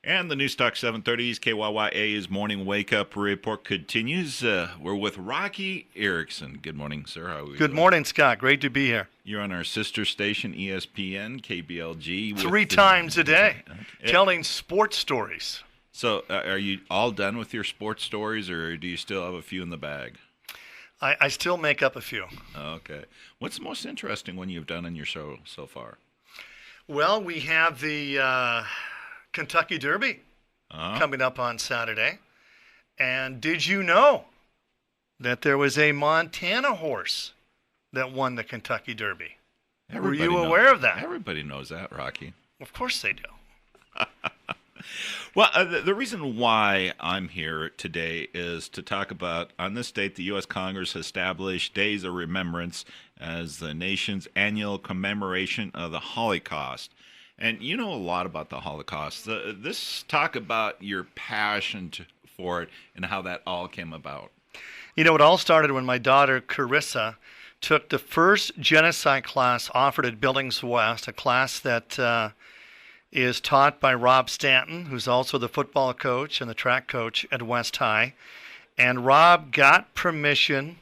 And the News Talk 730's KYYA's Morning Wake Up Report continues. We're with Rocky Erickson. Good morning, sir. How are we Good doing? morning, Scott. Great to be here. You're on our sister station, ESPN, KBLG. Three times a day, telling sports stories. So are you all done with your sports stories, or do you still have a few in the bag? I still make up a few. Okay. What's the most interesting one you've done in your show so far? Well, we have the Kentucky Derby coming up on Saturday. And did you know that there was a Montana horse that won the Kentucky Derby? Were you aware of that? Everybody knows that, Rocky. Of course they do. Well, the reason why I'm here today is to talk about, on this date, the U.S. Congress established Days of Remembrance as the nation's annual commemoration of the Holocaust. And you know a lot about the Holocaust. This talk about your passion for it and how that all came about. You know, it all started when my daughter, Carissa, took the first genocide class offered at Billings West, a class that is taught by Rob Stanton, who's also the football coach and the track coach at West High. And Rob got permission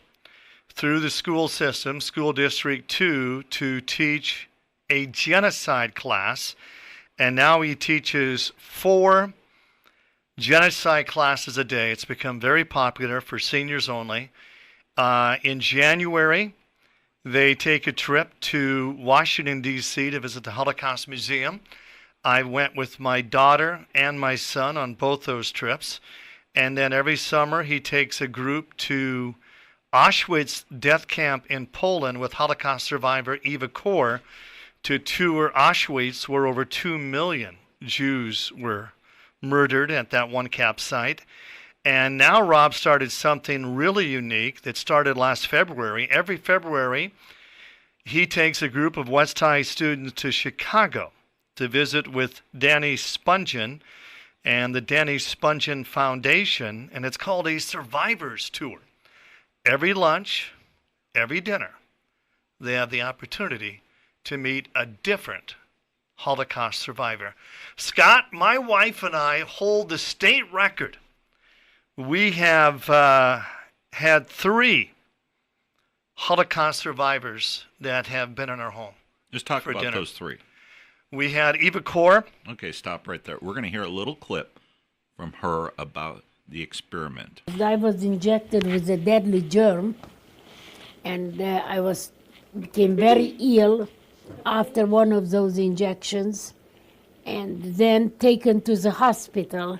through the school system, School District 2, to teach a genocide class. And now he teaches 4 genocide classes a day. It's become very popular for seniors only. In January, they take a trip to Washington, D.C. to visit the Holocaust Museum. I went with my daughter and my son on both those trips. And then every summer he takes a group to Auschwitz death camp in Poland with Holocaust survivor Eva Kor to tour Auschwitz, where over 2 million Jews were murdered at that one campsite. And now Rob started something really unique that started last February. Every February, he takes a group of West High students to Chicago to visit with Danny Spungen and the Danny Spungen Foundation, and it's called a Survivors Tour. Every lunch, every dinner, they have the opportunity to meet a different Holocaust survivor. Scott, my wife and I hold the state record. We have had 3 Holocaust survivors that have been in our home. Just talk for about dinner. those 3. We had Eva Kor. Okay, stop right there. We're going to hear a little clip from her about the experiment. I was injected with a deadly germ, and became very ill after one of those injections, and then taken to the hospital.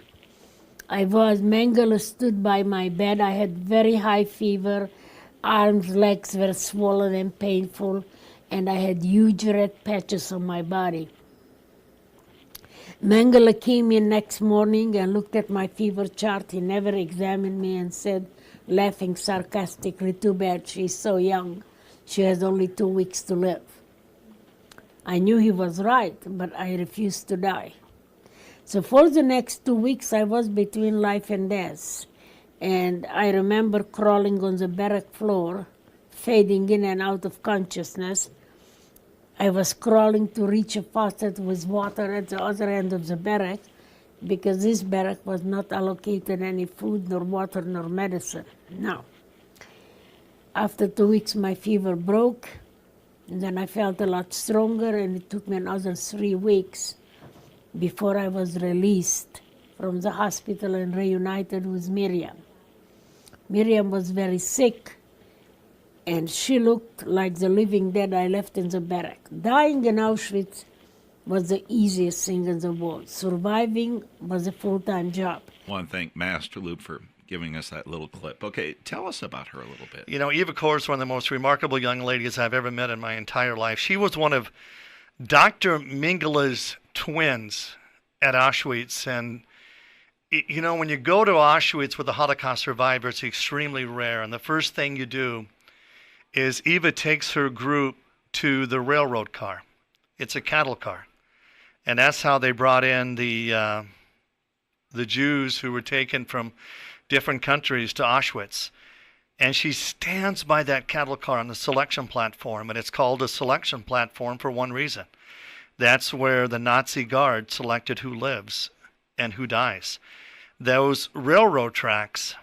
Mengele stood by my bed. I had very high fever, arms, legs were swollen and painful, and I had huge red patches on my body. Mengele came in next morning and looked at my fever chart. He never examined me and said, laughing sarcastically, "Too bad, she's so young. She has only 2 weeks to live." I knew he was right, but I refused to die. So for the next 2 weeks, I was between life and death. And I remember crawling on the barrack floor, fading in and out of consciousness. I was crawling to reach a faucet with water at the other end of the barrack, because this barrack was not allocated any food, nor water, nor medicine. No. After 2 weeks, my fever broke, and then I felt a lot stronger, and it took me another 3 weeks before I was released from the hospital and reunited with Miriam. Miriam was very sick, and she looked like the living dead I left in the barrack. Dying in Auschwitz was the easiest thing in the world. Surviving was a full-time job. I want to thank Master Loop for giving us that little clip. Okay, tell us about her a little bit. You know, Eva Kor is one of the most remarkable young ladies I've ever met in my entire life. She was one of Dr. Mengele's twins at Auschwitz. And, you know, when you go to Auschwitz with a Holocaust survivor, it's extremely rare. And the first thing you do is Eva takes her group to the railroad car. It's a cattle car. And that's how they brought in the Jews who were taken from different countries to Auschwitz. And she stands by that cattle car on the selection platform, and it's called a selection platform for one reason. That's where the Nazi guard selected who lives and who dies. Those railroad tracks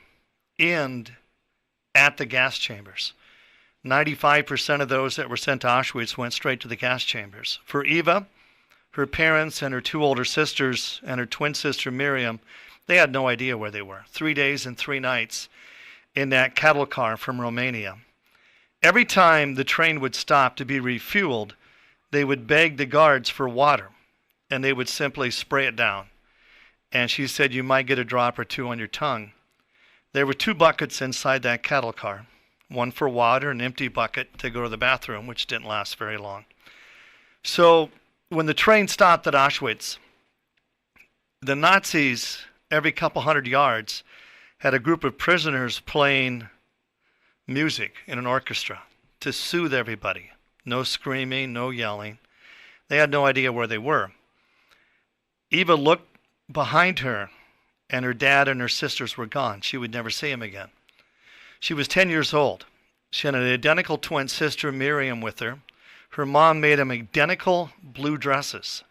end at the gas chambers. 95% of those that were sent to Auschwitz went straight to the gas chambers. For Eva, her parents and her 2 older sisters and her twin sister Miriam, they had no idea where they were. 3 days and 3 nights in that cattle car from Romania. Every time the train would stop to be refueled, they would beg the guards for water, and they would simply spray it down. And she said, you might get a drop or 2 on your tongue. There were 2 buckets inside that cattle car, one for water, an empty bucket to go to the bathroom, which didn't last very long. So when the train stopped at Auschwitz, the Nazis, every couple hundred yards, had a group of prisoners playing music in an orchestra to soothe everybody. No screaming, no yelling. They had no idea where they were. Eva looked behind her, and her dad and her sisters were gone. She would never see him again. She was 10 years old. She had an identical twin sister, Miriam, with her. Her mom made them identical blue dresses.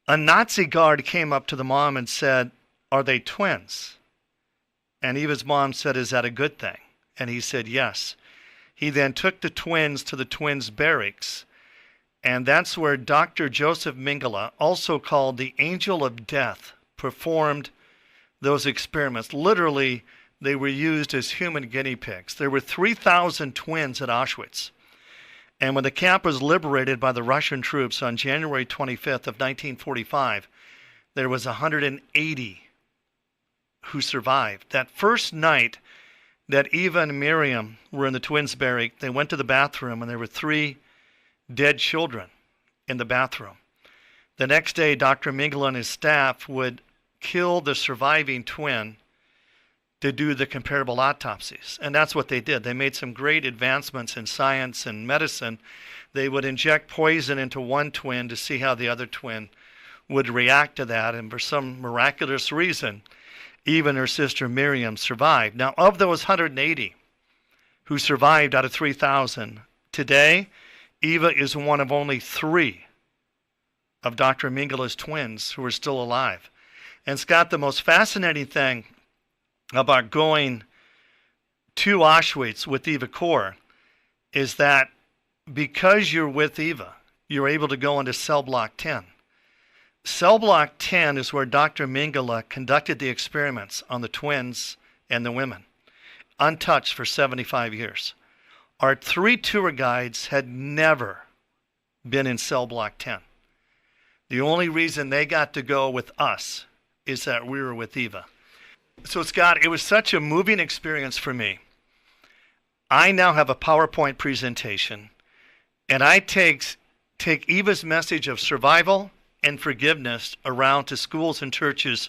A Nazi guard came up to the mom and said, are they twins? And Eva's mom said, is that a good thing? And he said, yes. He then took the twins to the twins' barracks, and that's where Dr. Joseph Mengele, also called the Angel of Death, performed those experiments. Literally, they were used as human guinea pigs. There were 3,000 twins at Auschwitz. And when the camp was liberated by the Russian troops on January 25th of 1945, there was 180 who survived. That first night that Eva and Miriam were in the twins' barrack, they went to the bathroom, and there were 3 dead children in the bathroom. The next day, Dr. Mengele and his staff would kill the surviving twin to do the comparable autopsies. And that's what they did. They made some great advancements in science and medicine. They would inject poison into one twin to see how the other twin would react to that. And for some miraculous reason, even her sister Miriam survived. Now, of those 180 who survived out of 3,000, today, Eva is one of only 3 of Dr. Mengele's twins who are still alive. And Scott, the most fascinating thing about going to Auschwitz with Eva Kor is that because you're with Eva, you're able to go into cell block 10. Cell block 10 is where Dr. Mengele conducted the experiments on the twins and the women, untouched for 75 years. Our 3 tour guides had never been in cell block 10. The only reason they got to go with us is that we were with Eva. So Scott, it was such a moving experience for me. I now have a PowerPoint presentation, and I take Eva's message of survival and forgiveness around to schools and churches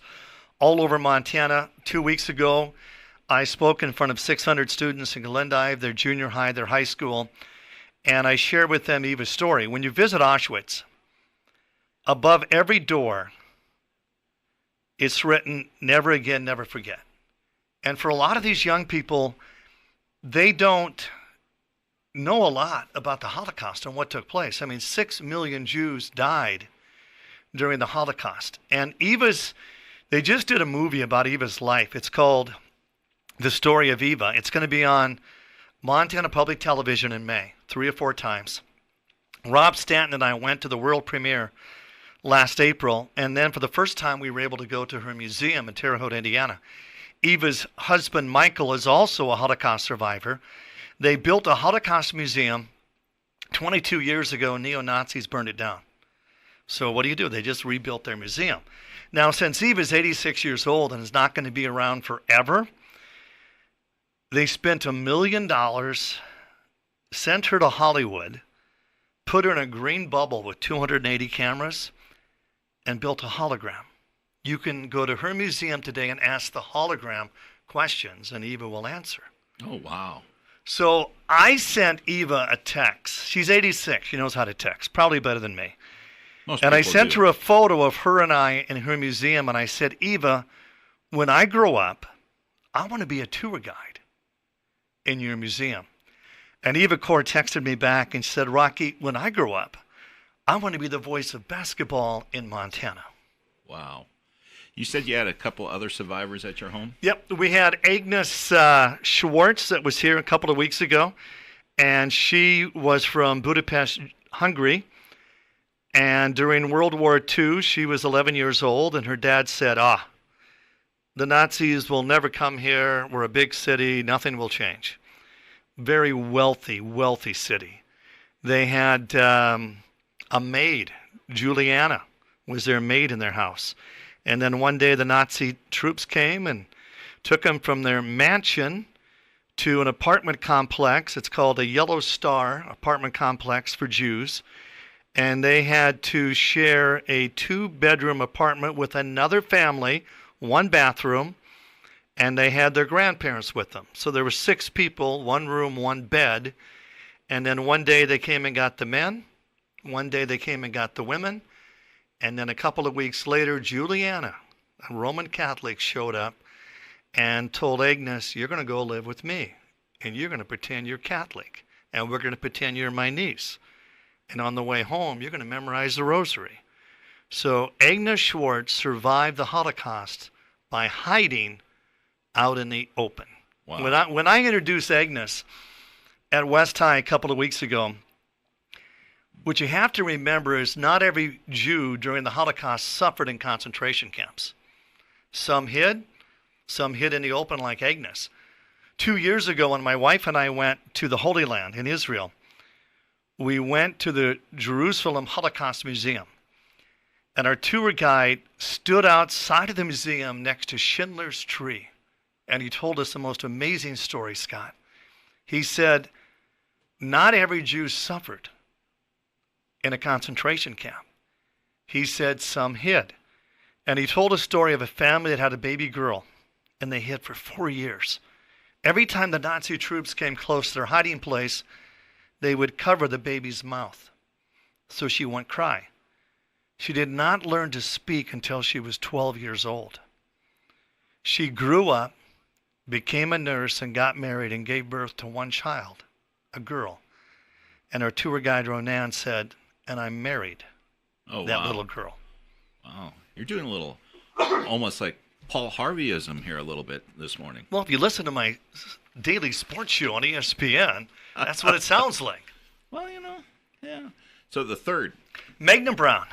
all over Montana. 2 weeks ago, I spoke in front of 600 students in Glendive, their junior high, their high school, and I shared with them Eva's story. When you visit Auschwitz, above every door, it's written, never again, never forget. And for a lot of these young people, they don't know a lot about the Holocaust and what took place. I mean, 6 million Jews died during the Holocaust. And they just did a movie about Eva's life. It's called The Story of Eva. It's going to be on Montana Public Television in May, 3 or 4 times. Rob Stanton and I went to the world premiere last April, and then for the first time we were able to go to her museum in Terre Haute, Indiana. Eva's husband, Michael, is also a Holocaust survivor. They built a Holocaust museum 22 years ago. Neo-Nazis burned it down. So what do? They just rebuilt their museum. Now, since Eva's 86 years old and is not going to be around forever, they spent $1 million, sent her to Hollywood, put her in a green bubble with 280 cameras, and built a hologram. You can go to her museum today and ask the hologram questions, and Eva will answer. Oh, wow. So I sent Eva a text. She's 86. She knows how to text, probably better than me. And I sent her a photo of her and I in her museum, and I said, Eva, when I grow up, I want to be a tour guide in your museum. And Eva Kor texted me back and said, Rocky, when I grow up, I want to be the voice of basketball in Montana. Wow. You said you had a couple other survivors at your home? Yep, we had Agnes Schwartz that was here a couple of weeks ago, and she was from Budapest, Hungary. And during World War II, she was 11 years old, and her dad said, the Nazis will never come here. We're a big city. Nothing will change. Very wealthy, wealthy city. They had a maid, Juliana, was their maid in their house. And then one day the Nazi troops came and took them from their mansion to an apartment complex. It's called a Yellow Star apartment complex for Jews. And they had to share a 2-bedroom apartment with another family, 1 bathroom, and they had their grandparents with them. So there were 6 people, 1 room, 1 bed. And then one day they came and got the men. One day they came and got the women. And then a couple of weeks later, Juliana, a Roman Catholic, showed up and told Agnes, you're going to go live with me. And you're going to pretend you're Catholic. And we're going to pretend you're my niece. And on the way home, you're going to memorize the rosary. So Agnes Schwartz survived the Holocaust by hiding out in the open. Wow. When I introduced Agnes at West High a couple of weeks ago, what you have to remember is not every Jew during the Holocaust suffered in concentration camps. Some hid in the open like Agnes. 2 years ago, when my wife and I went to the Holy Land in Israel, we went to the Jerusalem Holocaust Museum, and our tour guide stood outside of the museum next to Schindler's tree, and he told us the most amazing story, Scott. He said, not every Jew suffered in a concentration camp. He said some hid. And he told a story of a family that had a baby girl, and they hid for 4 years. Every time the Nazi troops came close to their hiding place, they would cover the baby's mouth so she wouldn't cry. She did not learn to speak until she was 12 years old. She grew up, became a nurse, and got married and gave birth to 1 child, a girl. And our tour guide, Ronan, said, and I married that little girl. Wow. You're doing a little, almost like Paul Harveyism here a little bit this morning. Well, if you listen to my daily sports show on ESPN, that's what it sounds like. Well, yeah. So the third. Magna Brown.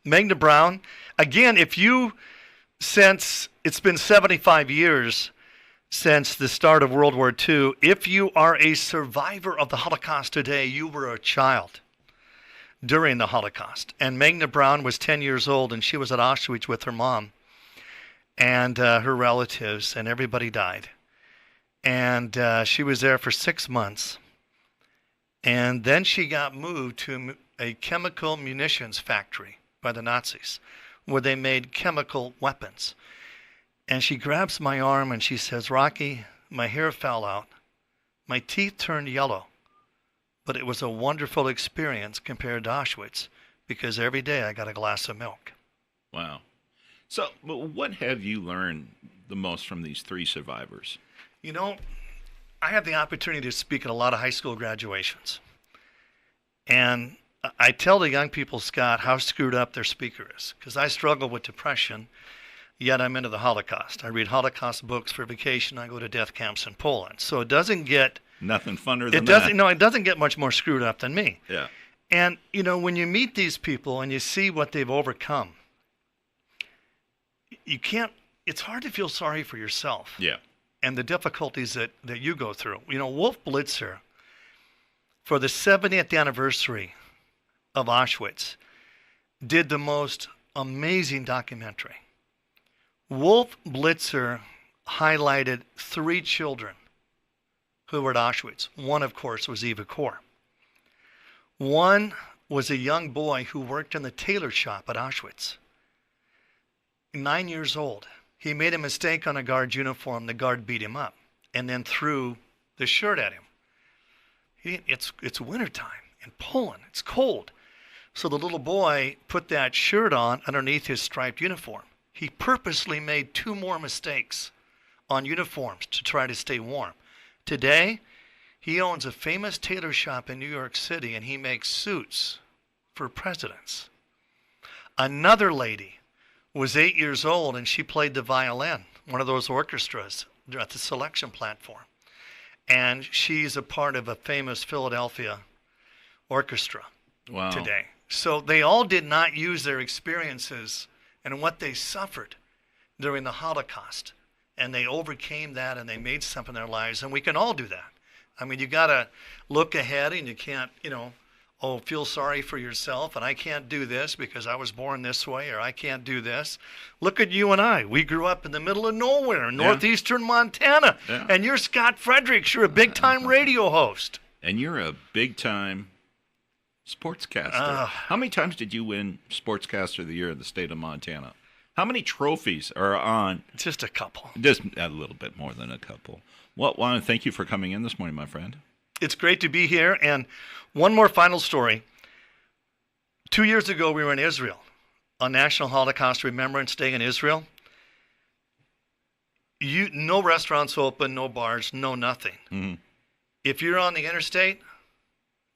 Magna Brown. Again, since it's been 75 years since the start of World War II, if you are a survivor of the Holocaust today, you were a child during the Holocaust. And Magna Brown was 10 years old, and she was at Auschwitz with her mom and her relatives, and everybody died. And she was there for 6 months. And then she got moved to a chemical munitions factory by the Nazis, where they made chemical weapons. And she grabs my arm and she says, Rocky, my hair fell out. My teeth turned yellow. But it was a wonderful experience compared to Auschwitz, because every day I got a glass of milk. Wow. So what have you learned the most from these 3 survivors? I had the opportunity to speak at a lot of high school graduations. And I tell the young people, Scott, how screwed up their speaker is. Because I struggle with depression, yet I'm into the Holocaust. I read Holocaust books for vacation. I go to death camps in Poland. So it doesn't get... Nothing funner than that. No, it doesn't get much more screwed up than me. Yeah. And, when you meet these people and you see what they've overcome, it's hard to feel sorry for yourself. Yeah. And the difficulties that you go through. Wolf Blitzer, for the 70th anniversary of Auschwitz, did the most amazing documentary. Wolf Blitzer highlighted 3 children who were at Auschwitz. One, of course, was Eva Kor. One was a young boy who worked in the tailor shop at Auschwitz. 9 years old. He made a mistake on a guard's uniform. The guard beat him up and then threw the shirt at him. It's wintertime in Poland. It's cold. So the little boy put that shirt on underneath his striped uniform. He purposely made 2 more mistakes on uniforms to try to stay warm. Today, he owns a famous tailor shop in New York City, and he makes suits for presidents. Another lady was 8 years old, and she played the violin, one of those orchestras at the selection platform. And she's a part of a famous Philadelphia orchestra today. So they all did not use their experiences and what they suffered during the Holocaust. And they overcame that, and they made something in their lives. And we can all do that. I mean, you got to look ahead, and you can't, feel sorry for yourself, and I can't do this because I was born this way, or I can't do this. Look at you and I. We grew up in the middle of nowhere, northeastern Montana. Yeah. And you're Scott Fredericks. You're a big-time radio host. And you're a big-time sportscaster. How many times did you win Sportscaster of the Year in the state of Montana? How many trophies are on? Just a couple. Just a little bit more than a couple. Well, I want to thank you for coming in this morning, my friend. It's great to be here. And one more final story. 2 years ago, we were in Israel on National Holocaust Remembrance Day in Israel. No restaurants open, no bars, no nothing. Mm-hmm. If you're on the interstate,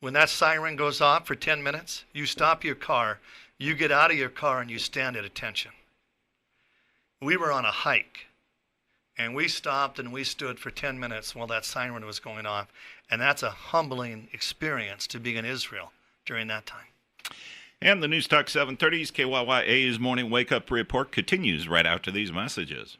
when that siren goes off for 10 minutes, you stop your car, you get out of your car, and you stand at attention. We were on a hike, and we stopped and we stood for 10 minutes while that siren was going off. And that's a humbling experience to be in Israel during that time. And the News Talk 730's KYYA's Morning Wake Up Report continues right after these messages.